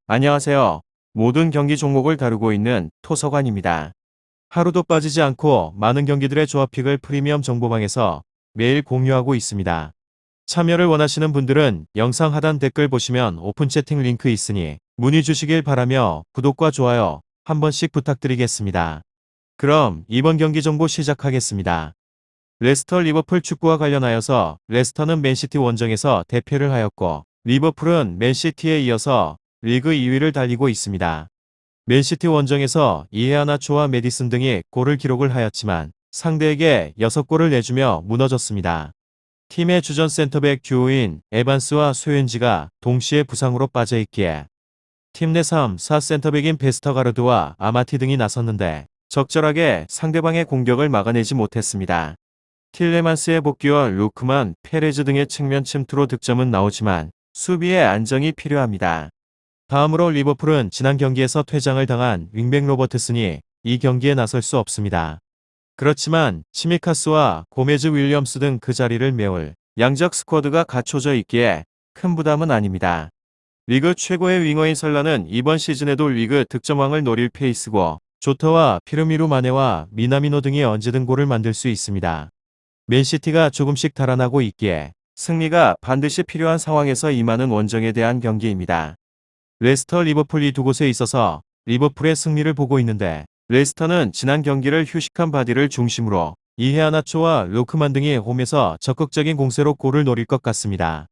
안녕하세요. 모든 경기 종목을 다루고 있는 토서관입니다. 하루도 빠지지 않고 많은 경기들의 조합픽을 프리미엄 정보방에서 매일 공유하고 있습니다. 참여를 원하시는 분들은 영상 하단 댓글 보시면 오픈 채팅 링크 있으니 문의 주시길 바라며 구독과 좋아요 한 번씩 부탁드리겠습니다. 그럼 이번 경기 정보 시작하겠습니다. 레스터 리버풀 축구와 관련하여서 레스터는 맨시티 원정에서 대패를 하였고 리버풀은 맨시티에 이어서 리그 2위를 달리고 있습니다. 맨시티 원정에서 이헤아나초와 메디슨 등이 골을 기록을 하였지만 상대에게 6골을 내주며 무너졌습니다. 팀의 주전 센터백 듀오인 에반스와 소윤지가 동시에 부상으로 빠져있기에 팀 내 3, 4 센터백인 베스터가르드와 아마티 등이 나섰는데 적절하게 상대방의 공격을 막아내지 못했습니다. 틸레만스의 복귀와 루크만, 페레즈 등의 측면 침투로 득점은 나오지만 수비의 안정이 필요합니다. 다음으로 리버풀은 지난 경기에서 퇴장을 당한 윙백 로버트슨이 이 경기에 나설 수 없습니다. 그렇지만 치미카스와 고메즈 윌리엄스 등 그 자리를 메울 양적 스쿼드가 갖춰져 있기에 큰 부담은 아닙니다. 리그 최고의 윙어인 살라는 이번 시즌에도 리그 득점왕을 노릴 페이스고 조터와 피르미루 마네와 미나미노 등이 언제든 골을 만들 수 있습니다. 맨시티가 조금씩 달아나고 있기에 승리가 반드시 필요한 상황에서 임하는 원정에 대한 경기입니다. 레스터 리버풀 이 두 곳에 있어서 리버풀의 승리를 보고 있는데 레스터는 지난 경기를 휴식한 바디를 중심으로 이헤아나초와 로크만 등이 홈에서 적극적인 공세로 골을 노릴 것 같습니다.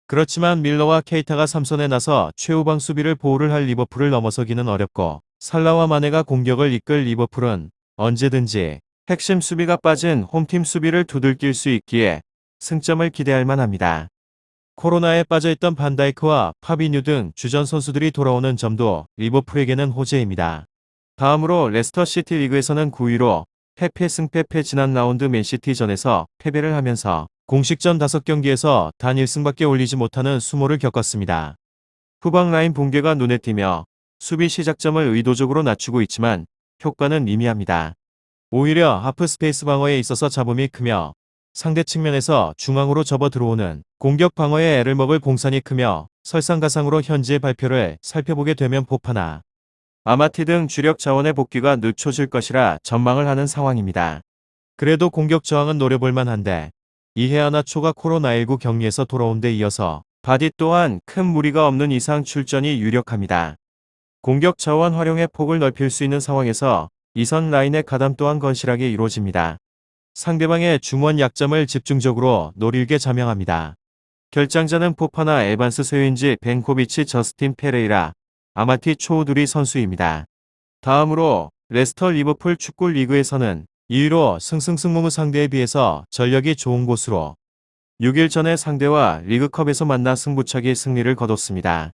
그렇지만 밀러와 케이타가 3선에 나서 최후방 수비를 보호를 할 리버풀을 넘어서기는 어렵고 살라와 마네가 공격을 이끌 리버풀은 언제든지 핵심 수비가 빠진 홈팀 수비를 두들길 수 있기에 승점을 기대할 만합니다. 코로나에 빠져있던 반다이크와 파비뉴 등 주전 선수들이 돌아오는 점도 리버풀에게는 호재입니다. 다음으로 레스터시티 리그에서는 9위로 패패 승패패 지난 라운드 맨시티전에서 패배를 하면서 공식전 5경기에서 단 1승밖에 올리지 못하는 수모를 겪었습니다. 후방 라인 붕괴가 눈에 띄며 수비 시작점을 의도적으로 낮추고 있지만 효과는 미미합니다. 오히려 하프 스페이스 방어에 있어서 잡음이 크며 상대 측면에서 중앙으로 접어 들어오는 공격 방어에 애를 먹을 공산이 크며 설상가상으로 현지의 발표를 살펴보게 되면 포파나 아마티 등 주력 자원의 복귀가 늦춰질 것이라 전망을 하는 상황입니다. 그래도 공격 저항은 노려볼 만한데 이헤아나초가 코로나19 격리에서 돌아온 데 이어서 바디 또한 큰 무리가 없는 이상 출전이 유력합니다. 공격 자원 활용의 폭을 넓힐 수 있는 상황에서 이선 라인의 가담 또한 건실하게 이루어집니다. 상대방의 중원 약점을 집중적으로 노릴게 자명합니다. 결장자는 포파나 에반스 소윤지 벤코비치 저스틴 페레이라 아마티 초우두리 선수입니다. 다음으로 레스터 리버풀 축구 리그에서는 2위로 승승승무무 상대에 비해서 전력이 좋은 곳으로 6일 전에 상대와 리그컵에서 만나 승부차기 승리를 거뒀습니다.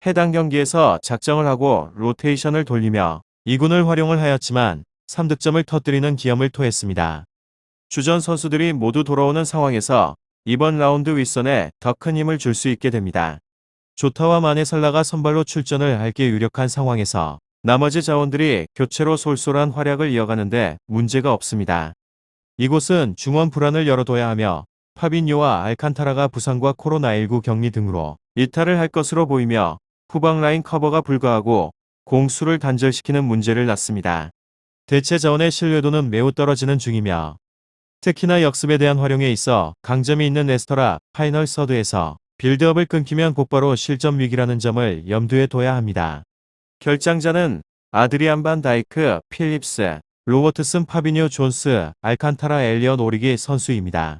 해당 경기에서 작정을 하고 로테이션을 돌리며 2군을 활용을 하였지만 3득점을 터뜨리는 기염을 토했습니다. 주전 선수들이 모두 돌아오는 상황에서 이번 라운드 윗선에 더 큰 힘을 줄 수 있게 됩니다. 조타와 마네 살라가 선발로 출전을 할 게 유력한 상황에서 나머지 자원들이 교체로 솔솔한 활약을 이어가는데 문제가 없습니다. 이곳은 중원 불안을 열어둬야 하며 파비뉴와 알칸타라가 부상과 코로나19 격리 등으로 이탈을 할 것으로 보이며 후방 라인 커버가 불가하고 공수를 단절시키는 문제를 낳습니다. 대체 자원의 신뢰도는 매우 떨어지는 중이며 특히나 역습에 대한 활용에 있어 강점이 있는 레스터라 파이널 서드에서 빌드업을 끊기면 곧바로 실점 위기라는 점을 염두에 둬야 합니다. 결장자는 아드리안 반 다이크, 필립스, 로버트슨 파비뉴 존스, 알칸타라 엘리엇 오리기 선수입니다.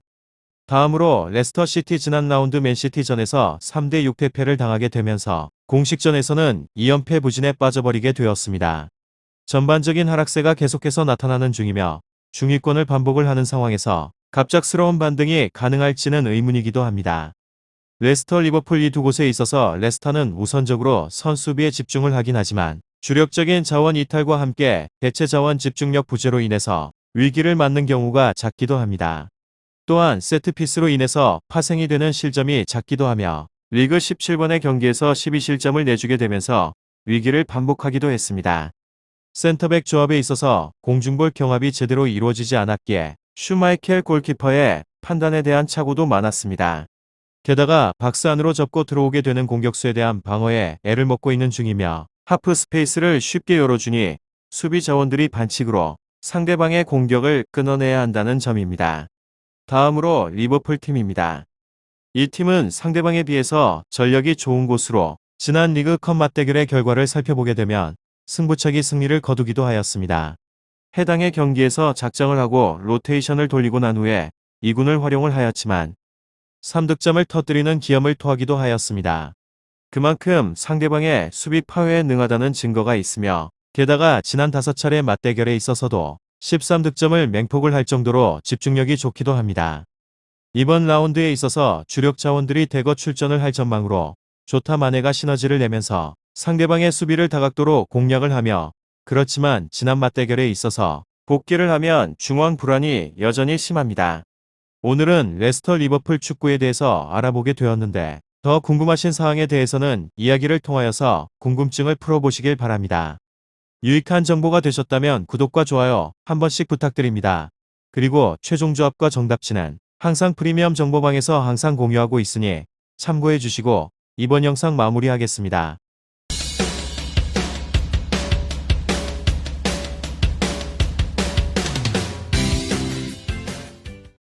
다음으로 레스터시티 지난 라운드 맨시티전에서 3대 6대패를 당하게 되면서 공식전에서는 2연패 부진에 빠져버리게 되었습니다. 전반적인 하락세가 계속해서 나타나는 중이며 중위권을 반복을 하는 상황에서 갑작스러운 반등이 가능할지는 의문이기도 합니다. 레스터 리버풀 이 두 곳에 있어서 레스터는 우선적으로 선수비에 집중을 하긴 하지만 주력적인 자원 이탈과 함께 대체 자원 집중력 부재로 인해서 위기를 맞는 경우가 잦기도 합니다. 또한 세트피스로 인해서 파생이 되는 실점이 잦기도 하며 리그 17번의 경기에서 12실점을 내주게 되면서 위기를 반복하기도 했습니다. 센터백 조합에 있어서 공중볼 경합이 제대로 이루어지지 않았기에 슈마이켈 골키퍼의 판단에 대한 착오도 많았습니다. 게다가 박스 안으로 접고 들어오게 되는 공격수에 대한 방어에 애를 먹고 있는 중이며 하프 스페이스를 쉽게 열어주니 수비 자원들이 반칙으로 상대방의 공격을 끊어내야 한다는 점입니다. 다음으로 리버풀 팀입니다. 이 팀은 상대방에 비해서 전력이 좋은 곳으로 지난 리그컵 맞대결의 결과를 살펴보게 되면 승부차기 승리를 거두기도 하였습니다. 해당의 경기에서 작정을 하고 로테이션을 돌리고 난 후에 2군을 활용을 하였지만 3득점을 터뜨리는 기염을 토하기도 하였습니다. 그만큼 상대방의 수비 파괴에 능하다는 증거가 있으며 게다가 지난 5차례 맞대결에 있어서도 13득점을 맹폭을 할 정도로 집중력이 좋기도 합니다. 이번 라운드에 있어서 주력 자원들이 대거 출전을 할 전망으로 조타 마네가 시너지를 내면서 상대방의 수비를 다각도로 공략을 하며 그렇지만 지난 맞대결에 있어서 복귀를 하면 중원 불안이 여전히 심합니다. 오늘은 레스터 리버풀 축구에 대해서 알아보게 되었는데 더 궁금하신 사항에 대해서는 이야기를 통하여서 궁금증을 풀어보시길 바랍니다. 유익한 정보가 되셨다면 구독과 좋아요 한 번씩 부탁드립니다. 그리고 최종 조합과 정답치는 항상 프리미엄 정보방에서 항상 공유하고 있으니 참고해 주시고 이번 영상 마무리하겠습니다.